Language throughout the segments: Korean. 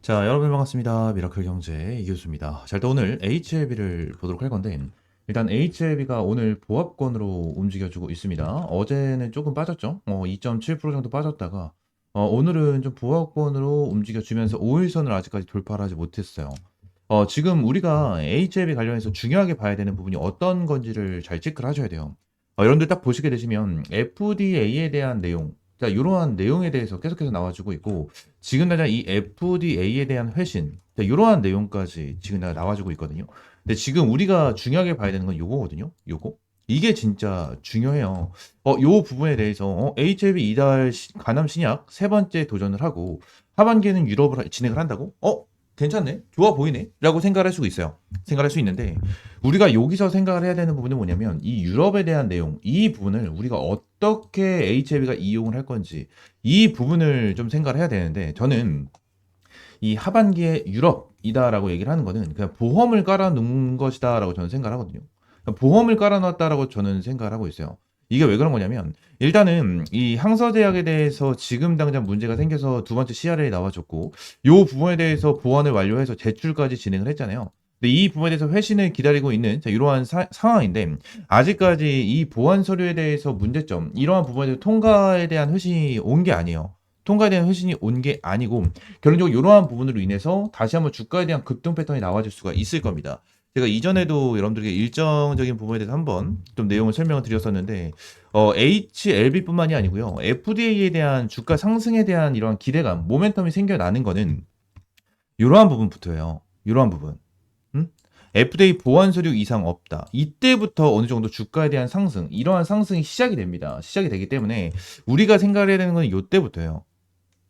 자, 여러분 반갑습니다. 미라클 경제 이교수입니다. 자, 일단 오늘 HLB를 보도록 할 건데, 일단 HLB가 오늘 보합권으로 움직여주고 있습니다. 어제는 조금 빠졌죠? 2.7% 정도 빠졌다가, 오늘은 좀 보합권으로 움직여주면서 5일선을 아직까지 돌파를 하지 못했어요. 지금 우리가 HLB 관련해서 중요하게 봐야 되는 부분이 어떤 건지를 잘 체크를 하셔야 돼요. 여러분들 딱 보시게 되시면 FDA에 대한 내용, 자, 이러한 내용에 대해서 계속해서 나와주고 있고, 지금 당장 이 FDA에 대한 회신, 자, 이러한 내용까지 지금 나와주고 있거든요. 근데 지금 우리가 중요하게 봐야 되는 건 요거거든요. 요거. 이게 진짜 중요해요. 요 부분에 대해서 HLB 이달 간암 신약 세 번째 도전을 하고 하반기에는 유럽을 진행을 한다고? 괜찮네. 좋아 보이네. 라고 생각할 수 있어요. 생각할 수 있는데 우리가 여기서 생각을 해야 되는 부분은 뭐냐면 이 유럽에 대한 내용, 이 부분을 우리가 어떻게 HLB가 이용을 할 건지 이 부분을 좀 생각을 해야 되는데 저는 이 하반기에 유럽이다라고 얘기를 하는 거는 그냥 보험을 깔아놓은 것이다라고 저는 생각을 하거든요. 그러니까 보험을 깔아놨다라고 저는 생각을 하고 있어요. 이게 왜 그런 거냐면 일단은 이 항서제약에 대해서 지금 당장 문제가 생겨서 두 번째 CRL이 나와줬고 이 부분에 대해서 보완을 완료해서 제출까지 진행을 했잖아요. 근데 이 부분에 대해서 회신을 기다리고 있는 이러한 상황인데 아직까지 이 보완 서류에 대해서 문제점 이러한 부분에 대해서 통과에 대한 회신이 온 게 아니에요. 통과에 대한 회신이 온 게 아니고 결론적으로 이러한 부분으로 인해서 다시 한번 주가에 대한 급등 패턴이 나와줄 수가 있을 겁니다. 제가 이전에도 여러분들에게 일정적인 부분에 대해서 한번 좀 내용을 설명을 드렸었는데 HLB뿐만이 아니고요. FDA에 대한 주가 상승에 대한 이러한 기대감, 모멘텀이 생겨나는 거는 이러한 부분부터예요. 이러한 부분. FDA 보완 서류 이상 없다. 이때부터 어느 정도 주가에 대한 상승, 이러한 상승이 시작이 됩니다. 시작이 되기 때문에 우리가 생각을 해야 되는 건 이때부터예요.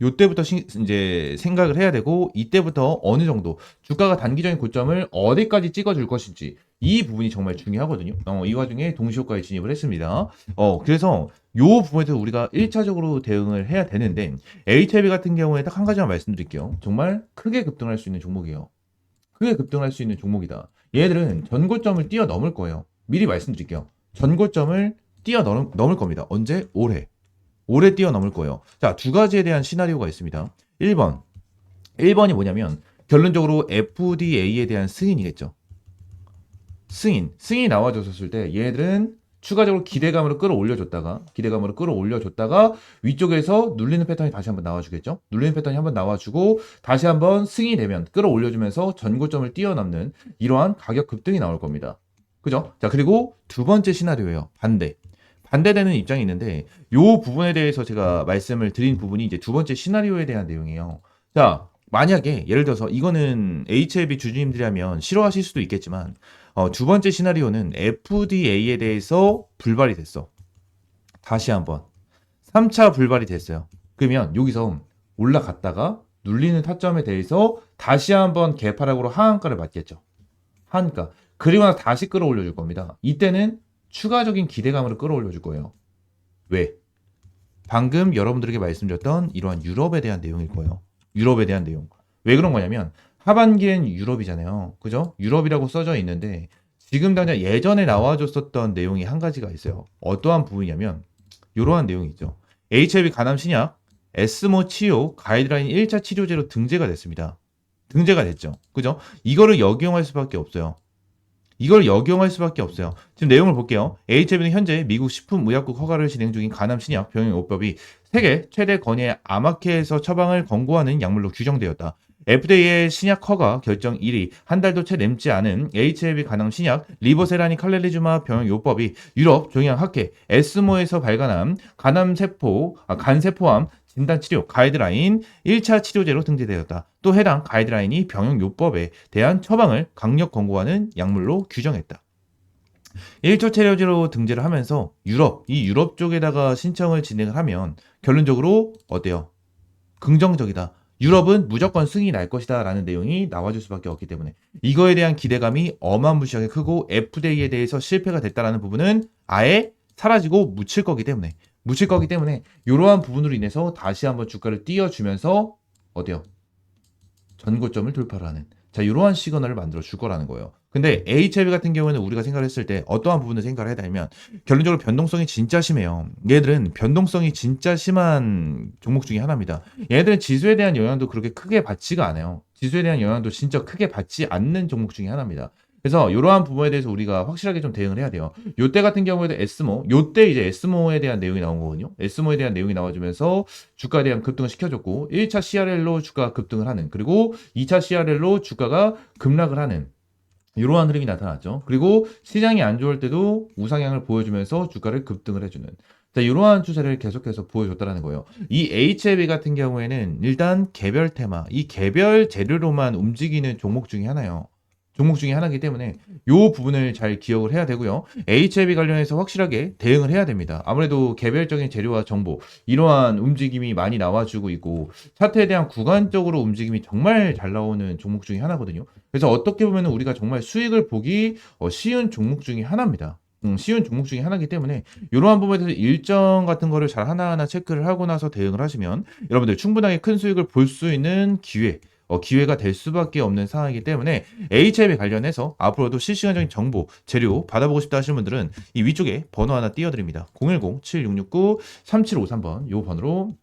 요때부터 이제 생각을 해야 되고 이때부터 어느 정도 주가가 단기적인 고점을 어디까지 찍어줄 것인지 이 부분이 정말 중요하거든요. 이 와중에 동시효과에 진입을 했습니다. 그래서 요 부분에서 우리가 1차적으로 대응을 해야 되는데 HLB 같은 경우에 딱 한 가지만 말씀드릴게요. 정말 크게 급등할 수 있는 종목이에요. 크게 급등할 수 있는 종목이다. 얘들은 전고점을 뛰어넘을 거예요. 미리 말씀드릴게요. 전고점을 뛰어넘을 겁니다. 언제? 올해 뛰어넘을 거예요. 자, 두 가지에 대한 시나리오가 있습니다. 1번. 1번이 뭐냐면 결론적으로 FDA에 대한 승인이겠죠. 승인이 나와줬을 때 얘들은 추가적으로 기대감으로 끌어올려줬다가 위쪽에서 눌리는 패턴이 다시 한번 나와주겠죠. 눌리는 패턴이 한번 나와주고 다시 한번 승인이 되면 끌어올려주면서 전고점을 뛰어넘는 이러한 가격 급등이 나올 겁니다. 그죠? 자, 그리고 두 번째 시나리오예요. 반대되는 입장이 있는데 요 부분에 대해서 제가 말씀을 드린 부분이 이제 두 번째 시나리오에 대한 내용이에요. 자, 만약에 예를 들어서 이거는 HLB 주주님들이라면 싫어하실 수도 있겠지만 두 번째 시나리오는 FDA에 대해서 불발이 됐어. 다시 한번 3차 불발이 됐어요. 그러면 여기서 올라갔다가 눌리는 타점에 대해서 다시 한번 개파락으로 하한가를 맞겠죠. 하한가. 그리고 나서 다시 끌어올려 줄 겁니다. 이때는 추가적인 기대감으로 끌어올려 줄 거예요. 왜? 방금 여러분들에게 말씀드렸던 이러한 유럽에 대한 내용일 거예요. 유럽에 대한 내용. 왜 그런 거냐면 하반기엔 유럽이잖아요. 그죠? 유럽이라고 써져 있는데 지금 당장 예전에 나와줬었던 내용이 한 가지가 있어요. 어떠한 부분이냐면 이러한 내용이 있죠. HLB 간암 신약 에스모 치료 가이드라인 1차 치료제로 등재가 됐습니다. 등재가 됐죠. 그죠? 이거를 역용할 수밖에 없어요. 지금 내용을 볼게요. HLB는 현재 미국 식품의약국 허가를 진행 중인 간암 신약 병용요법이 세계 최대 권위의 암학회에서 처방을 권고하는 약물로 규정되었다. FDA의 신약 허가 결정 1위, 한 달도 채 남지 않은 HLB 간암 신약 리보세라니 칼렐리주마 병용요법이 유럽 종양학회 에스모에서 발간한 간세포암 진단치료 가이드라인 1차 치료제로 등재되었다. 또 해당 가이드라인이 병용요법에 대한 처방을 강력 권고하는 약물로 규정했다. 1차 치료제로 등재를 하면서 유럽 쪽에다가 신청을 진행을 하면 결론적으로 어때요? 긍정적이다. 유럽은 무조건 승인이 날 것이다 라는 내용이 나와줄 수밖에 없기 때문에 이거에 대한 기대감이 어마무시하게 크고 FDA에 대해서 실패가 됐다라는 부분은 아예 사라지고 묻힐 거기 때문에 이러한 부분으로 인해서 다시 한번 주가를 띄워주면서 어때요? 전고점을 돌파를 하는 이러한 시그널을 만들어 줄 거라는 거예요. 근데 HLB 같은 경우에는 우리가 생각을 했을 때 어떠한 부분을 생각을 해야 되냐면 결론적으로 변동성이 진짜 심해요. 얘들은 변동성이 진짜 심한 종목 중에 하나입니다. 얘들은 지수에 대한 영향도 그렇게 크게 받지가 않아요. 지수에 대한 영향도 진짜 크게 받지 않는 종목 중에 하나입니다. 그래서 이러한 부분에 대해서 우리가 확실하게 좀 대응을 해야 돼요. 요때 같은 경우에도 에스모, 요때 이제 에스모에 대한 내용이 나온 거거든요. 에스모에 대한 내용이 나와주면서 주가에 대한 급등을 시켜줬고 1차 CRL로 주가가 급등을 하는, 그리고 2차 CRL로 주가가 급락을 하는 이러한 흐름이 나타났죠. 그리고 시장이 안 좋을 때도 우상향을 보여주면서 주가를 급등을 해주는, 자, 이러한 추세를 계속해서 보여줬다라는 거예요. 이 HLB 같은 경우에는 일단 개별 테마, 이 개별 재료로만 움직이는 종목 중에 하나예요. 종목 중에 하나이기 때문에 이 부분을 잘 기억을 해야 되고요. HLB 관련해서 확실하게 대응을 해야 됩니다. 아무래도 개별적인 재료와 정보, 이러한 움직임이 많이 나와주고 있고 차트에 대한 구간적으로 움직임이 정말 잘 나오는 종목 중에 하나거든요. 그래서 어떻게 보면 우리가 정말 수익을 보기 쉬운 종목 중에 하나입니다. 쉬운 종목 중에 하나이기 때문에 이러한 부분에 대해서 일정 같은 거를 잘 하나하나 체크를 하고 나서 대응을 하시면 여러분들 충분하게 큰 수익을 볼 수 있는 기회가 될 수밖에 없는 상황이기 때문에 HM에 관련해서 앞으로도 실시간적인 정보, 재료 받아보고 싶다 하시는 분들은 이 위쪽에 번호 하나 띄워드립니다. 010-7669-3753번 이 번호로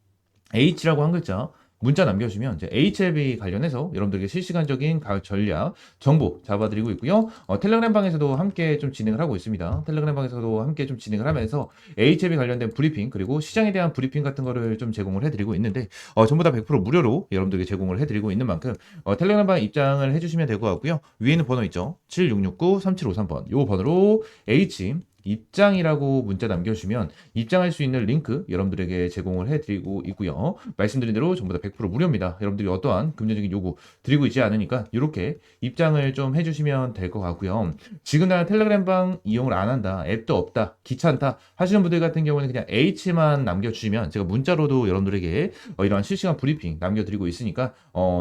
H라고 한 글자 문자 남겨주시면 이제 HLB 관련해서 여러분들에게 실시간적인 가격 전략 정보 잡아드리고 있고요. 텔레그램 방에서도 함께 좀 진행을 하고 있습니다. 텔레그램 방에서도 함께 좀 진행을 하면서 HLB 관련된 브리핑, 그리고 시장에 대한 브리핑 같은 거를 좀 제공을 해드리고 있는데 전부 다 100% 무료로 여러분들에게 제공을 해드리고 있는 만큼 텔레그램 방 입장을 해주시면 될 것 같고요. 위에 있는 번호 있죠? 7669-3753번 이 번호로 H 입장이라고 문자 남겨주시면 입장할 수 있는 링크 여러분들에게 제공을 해드리고 있고요. 말씀드린 대로 전부 다 100% 무료입니다. 여러분들이 어떠한 금전적인 요구 드리고 있지 않으니까 이렇게 입장을 좀 해주시면 될 것 같고요. 지금 나 텔레그램방 이용을 안 한다, 앱도 없다, 귀찮다 하시는 분들 같은 경우는 그냥 H만 남겨주시면 제가 문자로도 여러분들에게 이러한 실시간 브리핑 남겨드리고 있으니까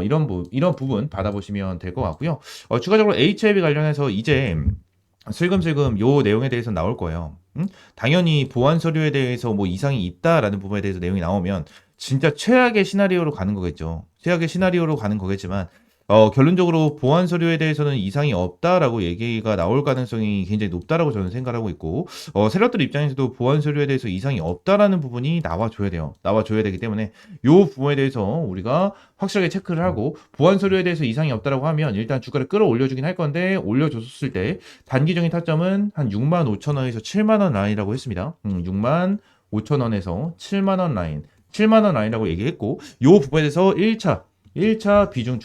이런 부분 받아보시면 될 것 같고요. 추가적으로 HLB 관련해서 이제 슬금슬금 요 내용에 대해서 나올 거예요. 당연히 보안 서류에 대해서 뭐 이상이 있다라는 부분에 대해서 내용이 나오면 진짜 최악의 시나리오로 가는 거겠죠. 최악의 시나리오로 가는 거겠지만 결론적으로 보안 서류에 대해서는 이상이 없다라고 얘기가 나올 가능성이 굉장히 높다라고 저는 생각하고 있고 세력들 입장에서도 보안 서류에 대해서 이상이 없다라는 부분이 나와줘야 돼요. 나와줘야 되기 때문에 요 부분에 대해서 우리가 확실하게 체크를 하고 보안 서류에 대해서 이상이 없다라고 하면 일단 주가를 끌어올려주긴 할 건데 올려줬을 때 단기적인 타점은 한 65,000원에서 70,000원 라인이라고 했습니다. 65,000원에서 70,000원 라인, 7만원 라인이라고 얘기했고 요 부분에 대해서 1차 비중을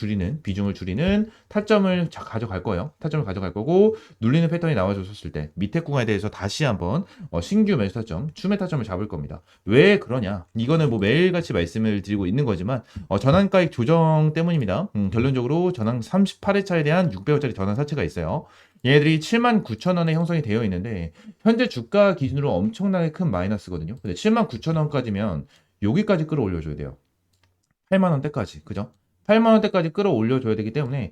줄이는 타점을 가져갈 거예요. 타점을 가져갈 거고 눌리는 패턴이 나와줬을 때 밑에 구간에 대해서 다시 한번 신규 매수 타점, 추매 타점을 잡을 겁니다. 왜 그러냐? 이거는 뭐 매일같이 말씀을 드리고 있는 거지만 전환가액 조정 때문입니다. 결론적으로 전환 38회차에 대한 600원짜리 전환 사채가 있어요. 얘네들이 79,000원에 형성이 되어 있는데 현재 주가 기준으로 엄청나게 큰 마이너스거든요. 근데 79,000원까지면 여기까지 끌어올려줘야 돼요. 8만 원대까지, 그죠? 8만 원대까지 끌어올려줘야 되기 때문에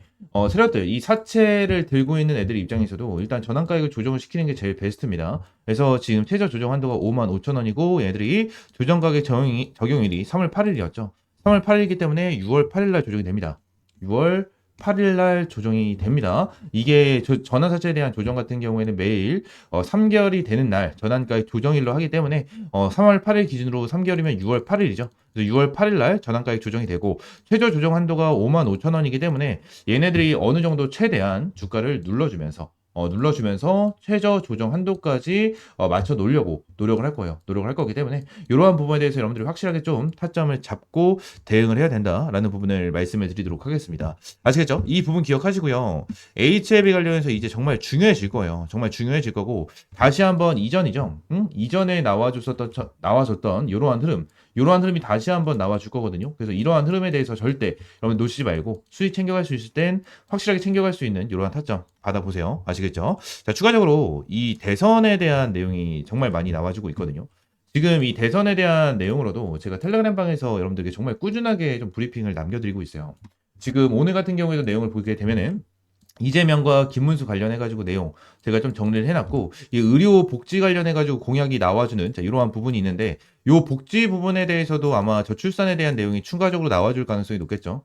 세력들 이 사채를 들고 있는 애들 입장에서도 일단 전환가액을 조정을 시키는 게 제일 베스트입니다. 그래서 지금 최저 조정 한도가 55,000원이고 얘네들이 조정가격 적용일이 3월 8일이었죠. 3월 8일이기 때문에 6월 8일 날 조정이 됩니다. 6월 8일 날 조정이 됩니다. 이게 전환 사채에 대한 조정 같은 경우에는 매일 3개월이 되는 날 전환가액 조정일로 하기 때문에 3월 8일 기준으로 3개월이면 6월 8일이죠. 그래서 6월 8일 날 전환가액 조정이 되고 최저 조정 한도가 55,000원이기 때문에 얘네들이 어느 정도 최대한 주가를 눌러주면서 최저 조정 한도까지 맞춰 놓으려고 노력을 할 거예요. 노력을 할 거기 때문에 이러한 부분에 대해서 여러분들이 확실하게 좀 타점을 잡고 대응을 해야 된다라는 부분을 말씀을 드리도록 하겠습니다. 아시겠죠? 이 부분 기억하시고요. HLB 관련해서 이제 정말 중요해질 거예요. 정말 중요해질 거고 다시 한번 이전이죠. 이전에 나와줬던 이러한 흐름이 다시 한번 나와줄 거거든요. 그래서 이러한 흐름에 대해서 절대 여러분 놓치지 말고 수익 챙겨갈 수 있을 땐 확실하게 챙겨갈 수 있는 이러한 타점 받아보세요. 아시겠죠? 자, 추가적으로 이 대선에 대한 내용이 정말 많이 나와주고 있거든요. 지금 이 대선에 대한 내용으로도 제가 텔레그램 방에서 여러분들에게 정말 꾸준하게 좀 브리핑을 남겨드리고 있어요. 지금 오늘 같은 경우에도 내용을 보게 되면은 이재명과 김문수 관련해가지고 내용 제가 좀 정리를 해놨고 이 의료 복지 관련해가지고 공약이 나와주는 이러한 부분이 있는데 이 복지 부분에 대해서도 아마 저출산에 대한 내용이 추가적으로 나와줄 가능성이 높겠죠.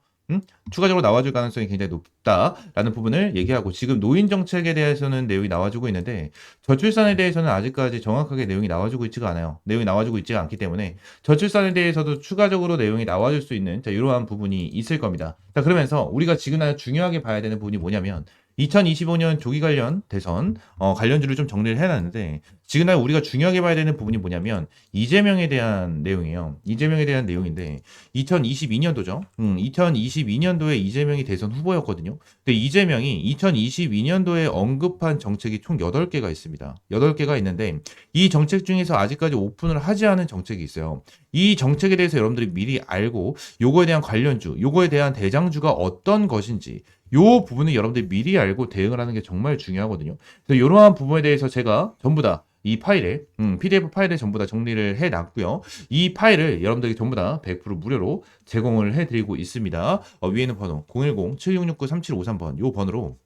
추가적으로 나와줄 가능성이 굉장히 높다라는 부분을 얘기하고 지금 노인 정책에 대해서는 내용이 나와주고 있는데 저출산에 대해서는 아직까지 정확하게 내용이 나와주고 있지가 않아요. 내용이 나와주고 있지가 않기 때문에 저출산에 대해서도 추가적으로 내용이 나와줄 수 있는 이러한 부분이 있을 겁니다. 자, 그러면서 우리가 지금 중요하게 봐야 되는 부분이 뭐냐면 2025년 조기 관련 대선 관련주를 좀 정리를 해놨는데 지금 우리가 중요하게 봐야 되는 부분이 뭐냐면 이재명에 대한 내용이에요. 이재명에 대한 내용인데 2022년도죠. 2022년도에 이재명이 대선 후보였거든요. 근데 이재명이 2022년도에 언급한 정책이 총 8개가 있습니다. 8개가 있는데 이 정책 중에서 아직까지 오픈을 하지 않은 정책이 있어요. 이 정책에 대해서 여러분들이 미리 알고 요거에 대한 관련주, 요거에 대한 대장주가 어떤 것인지 요 부분을 여러분들이 미리 알고 대응을 하는 게 정말 중요하거든요. 그래서 이러한 부분에 대해서 제가 전부 다 이 파일에 PDF 파일에 전부 다 정리를 해놨고요. 이 파일을 여러분들이 전부 다 100% 무료로 제공을 해드리고 있습니다. 위에 있는 번호 010-7669-3753번 요 번호로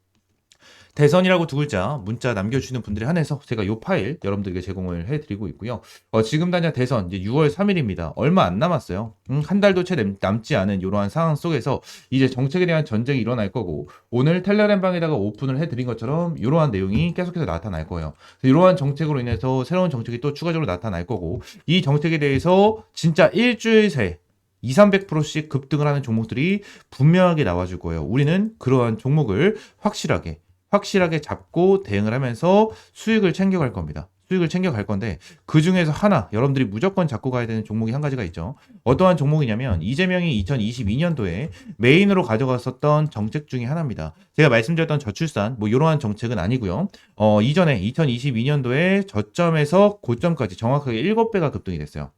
대선이라고 두 글자 문자 남겨주시는 분들에 한해서 제가 이 파일 여러분들에게 제공을 해드리고 있고요. 지금 당장 대선 이제 6월 3일입니다. 얼마 안 남았어요. 한 달도 채 남지 않은 이러한 상황 속에서 이제 정책에 대한 전쟁이 일어날 거고 오늘 텔레그램 방에다가 오픈을 해드린 것처럼 이러한 내용이 계속해서 나타날 거예요. 이러한 정책으로 인해서 새로운 정책이 또 추가적으로 나타날 거고 이 정책에 대해서 진짜 일주일 새 200~300%씩 급등을 하는 종목들이 분명하게 나와줄 거예요. 우리는 그러한 종목을 확실하게 잡고 대응을 하면서 수익을 챙겨갈 겁니다. 수익을 챙겨갈 건데 그 중에서 하나 여러분들이 무조건 잡고 가야 되는 종목이 한 가지가 있죠. 어떠한 종목이냐면 이재명이 2022년도에 메인으로 가져갔었던 정책 중에 하나입니다. 제가 말씀드렸던 저출산 이러한 정책은 아니고요. 이전에 2022년도에 저점에서 고점까지 정확하게 7배가 급등이 됐어요.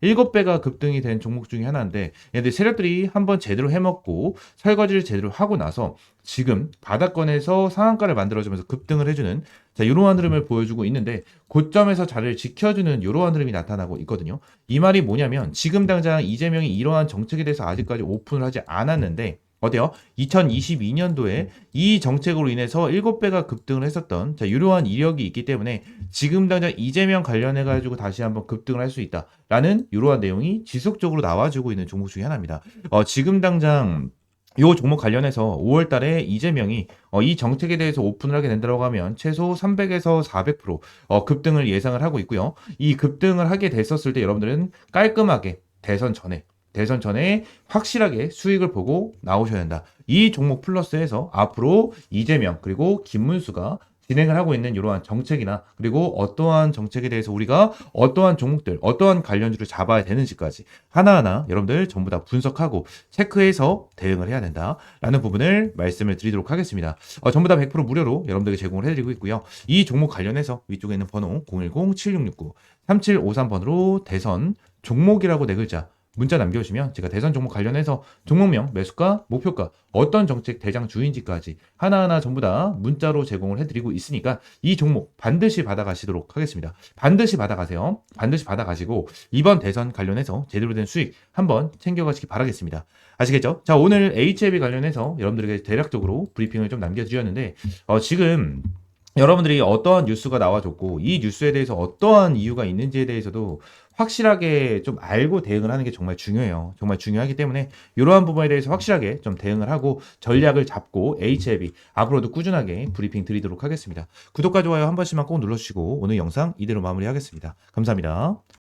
7배가 급등이 된 종목 중에 하나인데 얘들 세력들이 한번 제대로 해먹고 설거지를 제대로 하고 나서 지금 바닥권에서 상한가를 만들어주면서 급등을 해주는 이러한 흐름을 보여주고 있는데 고점에서 자리를 지켜주는 이러한 흐름이 나타나고 있거든요. 이 말이 뭐냐면 지금 당장 이재명이 이러한 정책에 대해서 아직까지 오픈을 하지 않았는데 어때요? 2022년도에 이 정책으로 인해서 7배가 급등을 했었던 이러한 이력이 있기 때문에 지금 당장 이재명 관련해가지고 다시 한번 급등을 할 수 있다라는 이러한 내용이 지속적으로 나와주고 있는 종목 중에 하나입니다. 지금 당장 요 종목 관련해서 5월 달에 이재명이 이 정책에 대해서 오픈을 하게 된다고 하면 최소 300에서 400% 급등을 예상을 하고 있고요. 이 급등을 하게 됐었을 때 여러분들은 깔끔하게 대선 전에 확실하게 수익을 보고 나오셔야 된다. 이 종목 플러스해서 앞으로 이재명 그리고 김문수가 진행을 하고 있는 이러한 정책이나 그리고 어떠한 정책에 대해서 우리가 어떠한 종목들, 어떠한 관련주를 잡아야 되는지까지 하나하나 여러분들 전부 다 분석하고 체크해서 대응을 해야 된다라는 부분을 말씀을 드리도록 하겠습니다. 전부 다 100% 무료로 여러분들에게 제공을 해드리고 있고요. 이 종목 관련해서 위쪽에 있는 번호 010-7669-3753번으로 대선 종목이라고 네 글자 문자 남겨주시면 제가 대선 종목 관련해서 종목명, 매수가, 목표가, 어떤 정책 대장 주인지까지 하나하나 전부 다 문자로 제공을 해드리고 있으니까 이 종목 반드시 받아가시도록 하겠습니다. 반드시 받아가세요. 반드시 받아가시고 이번 대선 관련해서 제대로 된 수익 한번 챙겨가시기 바라겠습니다. 아시겠죠? 자, 오늘 HLB 관련해서 여러분들에게 대략적으로 브리핑을 좀 남겨드렸는데 지금 여러분들이 어떠한 뉴스가 나와줬고 이 뉴스에 대해서 어떠한 이유가 있는지에 대해서도 확실하게 좀 알고 대응을 하는 게 정말 중요해요. 정말 중요하기 때문에 이러한 부분에 대해서 확실하게 좀 대응을 하고 전략을 잡고 HLB 앞으로도 꾸준하게 브리핑 드리도록 하겠습니다. 구독과 좋아요 한 번씩만 꼭 눌러주시고 오늘 영상 이대로 마무리하겠습니다. 감사합니다.